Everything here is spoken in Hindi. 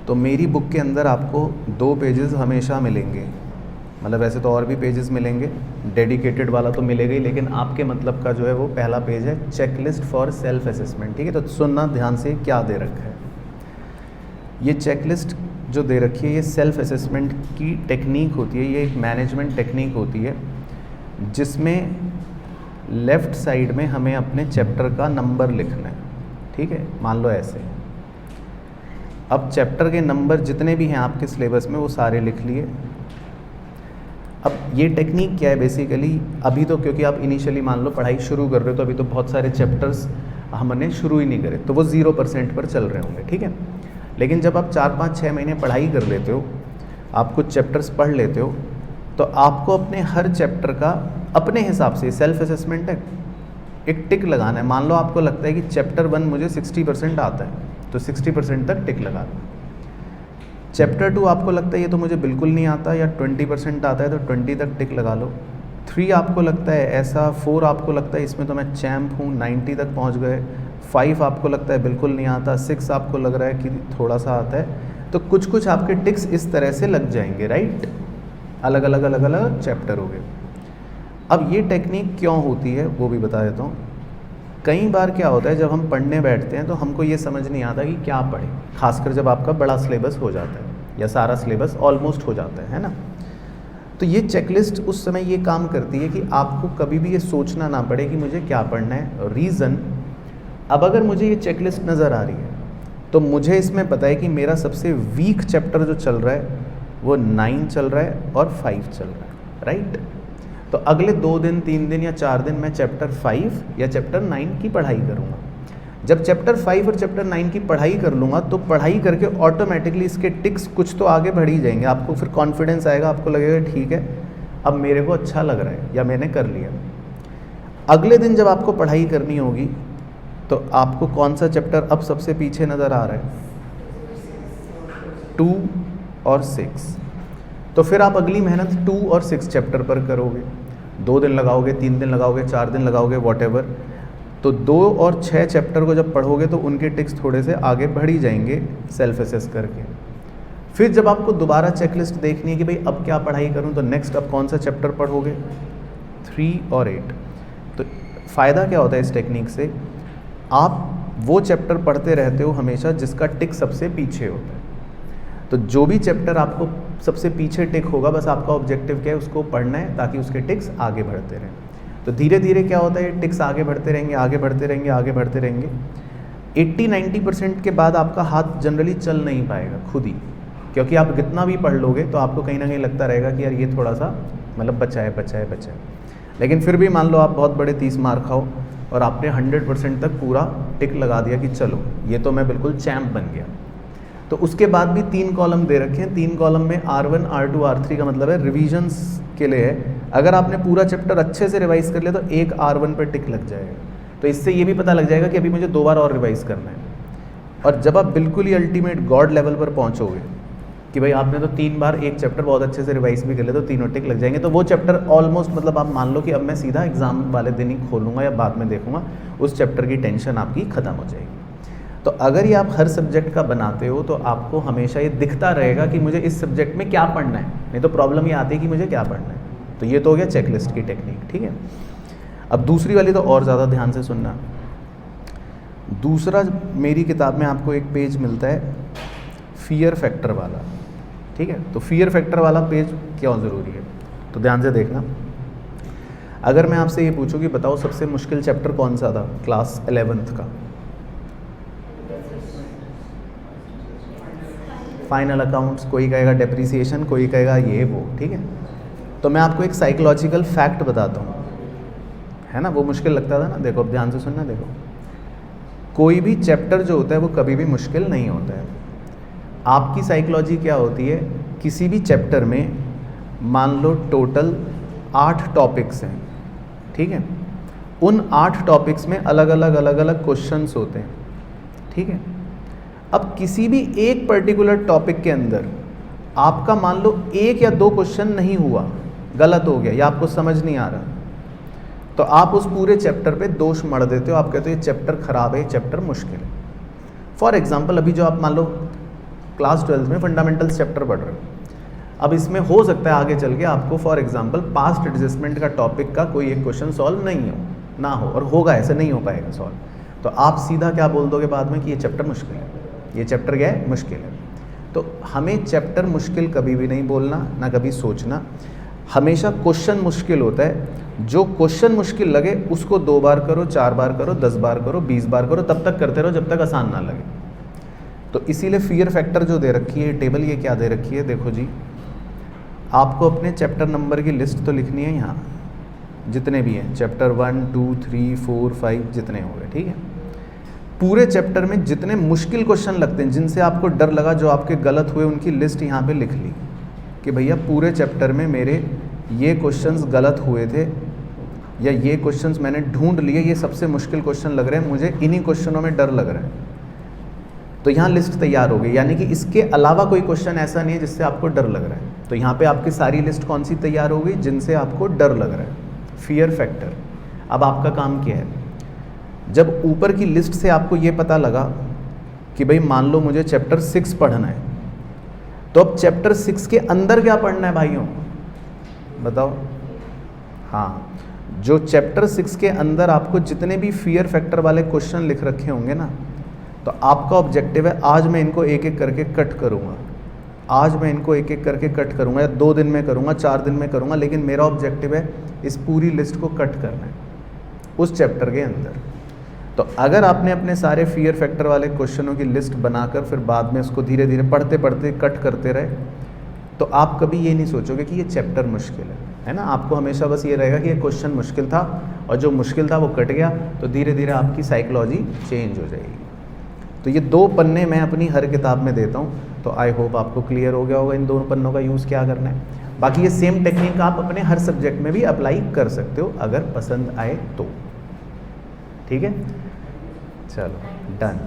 तो मेरी बुक के अंदर आपको 2 पेजेस हमेशा मिलेंगे, मतलब वैसे तो और भी पेजेस मिलेंगे, डेडिकेटेड वाला तो मिलेगा ही, लेकिन आपके मतलब का जो है वो पहला पेज है चेकलिस्ट फॉर सेल्फ असेसमेंट। ठीक है, तो सुनना ध्यान से क्या दे रखा है। ये चेकलिस्ट जो दे रखी है ये सेल्फ असेसमेंट की टेक्निक होती है, ये एक मैनेजमेंट टेक्निक होती है जिसमें लेफ़्ट साइड में हमें अपने चैप्टर का नंबर लिखना है। ठीक है, मान लो ऐसे। अब चैप्टर के नंबर जितने भी हैं आपके सिलेबस में वो सारे लिख लिए। अब ये टेक्निक क्या है बेसिकली, अभी तो क्योंकि आप इनिशियली मान लो पढ़ाई शुरू कर रहे हो तो अभी तो बहुत सारे चैप्टर्स हमने शुरू ही नहीं करे, तो वो 0% पर चल रहे होंगे। ठीक है, लेकिन जब आप 4, 5, 6 महीने पढ़ाई कर लेते हो, आप कुछ चैप्टर्स पढ़ लेते हो, तो आपको अपने हर चैप्टर का अपने हिसाब से, सेल्फ असेसमेंट है, एक टिक लगाना है। मान लो आपको लगता है कि चैप्टर 1 मुझे 60% आता है, तो 60% तक टिक लगा लो। चैप्टर 2 आपको लगता है ये तो मुझे बिल्कुल नहीं आता, या 20% आता है, तो 20 तक टिक लगा लो। 3 आपको लगता है ऐसा, 4 आपको लगता है इसमें तो मैं चैम्प हूँ, 90 तक पहुँच गए। 5 आपको लगता है बिल्कुल नहीं आता, 6 आपको लग रहा है कि थोड़ा सा आता है। तो कुछ कुछ आपके टिक्स इस तरह से लग जाएंगे, राइट, अलग अलग चैप्टर हो गए। अब ये टेक्निक क्यों होती है वो भी बता देता हूँ। कई बार क्या होता है जब हम पढ़ने बैठते हैं तो हमको ये समझ नहीं आता कि क्या पढ़ें, खासकर जब आपका बड़ा सिलेबस हो जाता है या सारा सिलेबस ऑलमोस्ट हो जाता है ना। तो ये चेकलिस्ट उस समय ये काम करती है कि आपको कभी भी ये सोचना ना पड़े कि मुझे क्या पढ़ना है। रीज़न, अब अगर मुझे ये चेकलिस्ट नज़र आ रही है तो मुझे इसमें पता है कि मेरा सबसे वीक चैप्टर जो चल रहा है वो 9 चल रहा है और 5 चल रहा है, राइट। तो अगले 2 दिन, 3 दिन या 4 दिन मैं चैप्टर 5 या चैप्टर 9 की पढ़ाई करूँगा। जब चैप्टर 5 और चैप्टर 9 की पढ़ाई कर लूँगा तो पढ़ाई करके ऑटोमेटिकली इसके टिक्स कुछ तो आगे बढ़ ही जाएंगे। आपको फिर कॉन्फिडेंस आएगा, आपको लगेगा ठीक है अब मेरे को अच्छा लग रहा है या मैंने कर लिया। अगले दिन जब आपको पढ़ाई करनी होगी तो आपको कौन सा चैप्टर अब सबसे पीछे नज़र आ रहा है? 2 और 6। तो फिर आप अगली मेहनत 2 और 6 चैप्टर पर करोगे। 2 दिन लगाओगे, 3 दिन लगाओगे, 4 दिन लगाओगे, वॉटेवर। तो 2 और 6 चैप्टर को जब पढ़ोगे तो उनके टिक्स थोड़े से आगे बढ़ ही जाएंगे सेल्फ असेस करके। फिर जब आपको दोबारा चेकलिस्ट देखनी है कि भाई अब क्या पढ़ाई करूं, तो नेक्स्ट अब कौन सा चैप्टर पढ़ोगे? 3 और 8। तो फ़ायदा क्या होता है इस टेक्निक से, आप वो चैप्टर पढ़ते रहते हो हमेशा जिसका टिक सबसे पीछे होता है। तो जो भी चैप्टर आपको सबसे पीछे टिक होगा, बस आपका ऑब्जेक्टिव क्या है, उसको पढ़ना है ताकि उसके टिक्स आगे बढ़ते रहें। तो धीरे धीरे क्या होता है, टिक्स आगे बढ़ते रहेंगे, आगे बढ़ते रहेंगे, आगे बढ़ते रहेंगे। 80-90% के बाद आपका हाथ जनरली चल नहीं पाएगा खुद ही, क्योंकि आप कितना भी पढ़ लोगे तो आपको कहीं ना कहीं लगता रहेगा कि यार ये थोड़ा सा मतलब बचा है। लेकिन फिर भी मान लो आप बहुत बड़े 30 मार्क खाओ और आपने 100% तक पूरा टिक लगा दिया कि चलो ये तो मैं बिल्कुल चैम्प बन गया। तो उसके बाद भी 3 कॉलम दे रखे हैं। 3 कॉलम में R1, R2, R3 का मतलब है रिविजन्स के लिए है। अगर आपने पूरा चैप्टर अच्छे से रिवाइज कर लिया तो एक R1 पर टिक लग जाएगा। तो इससे ये भी पता लग जाएगा कि अभी मुझे 2 बार और रिवाइज करना है। और जब आप बिल्कुल ही अल्टीमेट गॉड लेवल पर पहुँचोगे कि भाई आपने तो 3 बार एक चैप्टर बहुत अच्छे से रिवाइज भी कर लिया तो तीनों टिक लग जाएंगे, तो वो चैप्टर ऑलमोस्ट मतलब आप मान लो कि अब मैं सीधा एग्ज़ाम वाले दिन ही खोलूँगा या बाद में देखूँगा, उस चैप्टर की टेंशन आपकी ख़त्म हो जाएगी। तो अगर ये आप हर सब्जेक्ट का बनाते हो तो आपको हमेशा ये दिखता रहेगा कि मुझे इस सब्जेक्ट में क्या पढ़ना है, नहीं तो प्रॉब्लम ये आती है कि मुझे क्या पढ़ना है। तो ये तो हो गया चेकलिस्ट की टेक्निक, ठीक है। अब दूसरी वाली तो और ज़्यादा ध्यान से सुनना। दूसरा मेरी किताब में आपको एक पेज मिलता है फियर फैक्टर वाला, ठीक है। तो फियर फैक्टर वाला पेज क्यों ज़रूरी है, तो ध्यान से देखना। अगर मैं आपसे ये पूछूं कि बताओ सबसे मुश्किल चैप्टर कौन सा था क्लास 11th का? फाइनल अकाउंट्स, कोई कहेगा डेप्रिसिएशन, कोई कहेगा ये वो, ठीक है। तो मैं आपको एक साइकोलॉजिकल फैक्ट बताता हूँ, है ना, वो मुश्किल लगता था ना। देखो अब ध्यान से सुनना। देखो कोई भी चैप्टर जो होता है वो कभी भी मुश्किल नहीं होता है। आपकी साइकोलॉजी क्या होती है, किसी भी चैप्टर में मान लो टोटल 8 टॉपिक्स हैं, ठीक है। उन 8 टॉपिक्स में अलग अलग क्वेश्चंस होते हैं, ठीक है। अब किसी भी एक पर्टिकुलर टॉपिक के अंदर आपका मान लो 1 या 2 क्वेश्चन नहीं हुआ, गलत हो गया या आपको समझ नहीं आ रहा, तो आप उस पूरे चैप्टर पे दोष मढ़ देते हो। आप कहते हो ये चैप्टर ख़राब है, ये चैप्टर मुश्किल है। फॉर एग्जांपल अभी जो आप मान लो क्लास 12th में फंडामेंटल्स चैप्टर पढ़ रहे हो। अब इसमें हो सकता है आगे चल के आपको फॉर एग्जांपल पास्ट एडजस्टमेंट का टॉपिक का कोई एक क्वेश्चन सॉल्व नहीं हो, ना हो, और होगा ऐसे नहीं हो पाएगा सॉल्व, तो आप सीधा क्या बोल दोगे बाद में कि ये चैप्टर मुश्किल है, ये चैप्टर क्या है, मुश्किल है। तो हमें चैप्टर मुश्किल कभी भी नहीं बोलना, ना कभी सोचना। हमेशा क्वेश्चन मुश्किल होता है, जो क्वेश्चन मुश्किल लगे उसको 2 बार करो, 4 बार करो, 10 बार करो, 20 बार करो, तब तक करते रहो जब तक आसान ना लगे। तो इसीलिए फियर फैक्टर जो दे रखी है टेबल, ये क्या दे रखी है, देखो जी, आपको अपने चैप्टर नंबर की लिस्ट तो लिखनी है यहाँ, जितने भी हैं चैप्टर 1, 2, 3, 4, 5 जितने हो गए, ठीक है। पूरे चैप्टर में जितने मुश्किल क्वेश्चन लगते हैं, जिनसे आपको डर लगा, जो आपके गलत हुए, उनकी लिस्ट यहाँ पे लिख ली कि भैया पूरे चैप्टर में मेरे ये क्वेश्चंस गलत हुए थे, या ये क्वेश्चंस मैंने ढूंढ लिए, ये सबसे मुश्किल क्वेश्चन लग रहे हैं मुझे, इन्हीं क्वेश्चनों में डर लग रहा है। तो यहाँ लिस्ट तैयार हो गई, यानी कि इसके अलावा कोई क्वेश्चन ऐसा नहीं है जिससे आपको डर लग रहा है। तो यहाँ पे आपकी सारी लिस्ट कौन सी तैयार हो गई, जिनसे आपको डर लग रहा है, फियर फैक्टर। अब आपका काम क्या है, जब ऊपर की लिस्ट से आपको ये पता लगा कि भाई मान लो मुझे चैप्टर 6 पढ़ना है, तो अब चैप्टर 6 के अंदर क्या पढ़ना है भाइयों, बताओ। हाँ, जो चैप्टर 6 के अंदर आपको जितने भी फियर फैक्टर वाले क्वेश्चन लिख रखे होंगे ना, तो आपका ऑब्जेक्टिव है आज मैं इनको एक एक करके कट करूँगा, आज मैं इनको एक एक करके कट करूँगा, या 2 दिन में करूँगा, 4 दिन में करूँगा, लेकिन मेरा ऑब्जेक्टिव है इस पूरी लिस्ट को कट करना है उस चैप्टर के अंदर। तो अगर आपने अपने सारे फियर फैक्टर वाले क्वेश्चनों की लिस्ट बनाकर फिर बाद में उसको धीरे धीरे पढ़ते पढ़ते कट करते रहे, तो आप कभी ये नहीं सोचोगे कि ये चैप्टर मुश्किल है ना। आपको हमेशा बस ये रहेगा कि ये क्वेश्चन मुश्किल था, और जो मुश्किल था वो कट गया, तो धीरे धीरे आपकी साइकोलॉजी चेंज हो जाएगी। तो ये 2 पन्ने मैं अपनी हर किताब में देता हूँ, तो आई होप आपको क्लियर हो गया होगा इन 2 पन्नों का यूज़ क्या करना है। बाकी ये सेम टेक्निक आप अपने हर सब्जेक्ट में भी अप्लाई कर सकते हो अगर पसंद आए तो, ठीक है। चलो डन।